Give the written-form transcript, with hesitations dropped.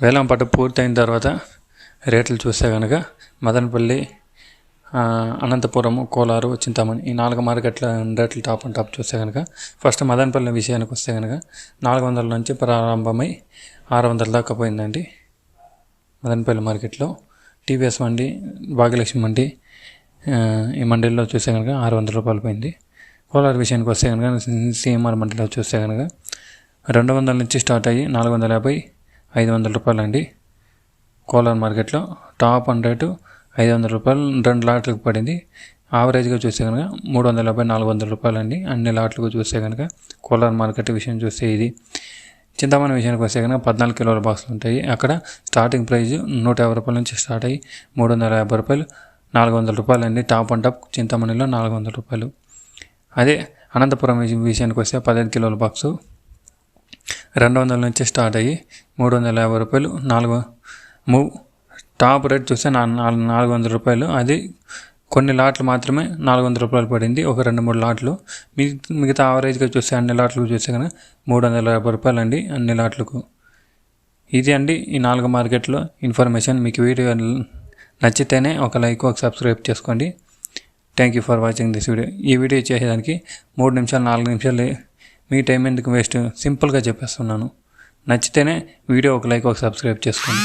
వేలం పాట పూర్తయిన తర్వాత రేట్లు చూస్తే కనుక మదనపల్లి, అనంతపురం, కోలారు, చింతామణి ఈ 4 మార్కెట్ల రేట్లు టాప్ అండ్ టాప్ చూస్తే కనుక ఫస్ట్ మదనపల్లి విషయానికి వస్తే కనుక 400 నుంచి ప్రారంభమై 600 దాకా పోయిందండి. మదనపల్లి మార్కెట్లో టీవీఎస్ మండి, భాగ్యలక్ష్మి మండి ఈ మండీల్లో చూస్తే కనుక 600 రూపాయలు పోయింది. కోలారు విషయానికి వస్తే కనుక సిఎంఆర్ మండీలో చూస్తే కనుక 200 నుంచి స్టార్ట్ అయ్యి 450, 500 రూపాయలు అండి. కోలార్ మార్కెట్లో టాప్ అండ్ రేటు 500 రూపాయలు 2 లాట్లకు పడింది. యావరేజ్గా చూస్తే కనుక 350, 400 రూపాయలు అండి అన్ని లాట్లకు చూస్తే కనుక కోలార్ మార్కెట్ విషయం చూస్తే ఇది. చింతామణి విషయానికి వస్తే కనుక 14 కిలోల బాక్సులు ఉంటాయి. అక్కడ స్టార్టింగ్ ప్రైజ్ 150 రూపాయల నుంచి స్టార్ట్ అయ్యి 350 రూపాయలు, 400 రూపాయలు అండి. టాప్ అండ్ టాప్ చింతామణిలో 400 రూపాయలు. అదే అనంతపురం విషయానికి వస్తే 15 కిలోల బాక్సు 200 నుంచి స్టార్ట్ అయ్యి 350 రూపాయలు. టాప్ రేట్ చూస్తే 400 రూపాయలు. అది కొన్ని లాట్లు మాత్రమే 400 రూపాయలు పడింది, ఒక 2-3 లాట్లు. మిగతా యావరేజ్గా చూస్తే అన్ని లాట్లకు చూస్తే కనుక 350 రూపాయలు అండి అన్ని లాట్లకు. ఇది అండి ఈ 4 మార్కెట్లో ఇన్ఫర్మేషన్. మీకు వీడియో నచ్చితేనే ఒక లైక్, ఒక సబ్స్క్రైబ్ చేసుకోండి. Thank you for watching this video. ఈ వీడియో చేసేదానికి 3 నిమిషాలు 4 నిమిషాలు మీ టైం ఎందుకు వేస్ట్, సింపుల్గా చెప్పేస్తున్నాను. నచ్చితేనే వీడియో ఒక లైక్, ఒక సబ్స్క్రైబ్ చేసుకోండి.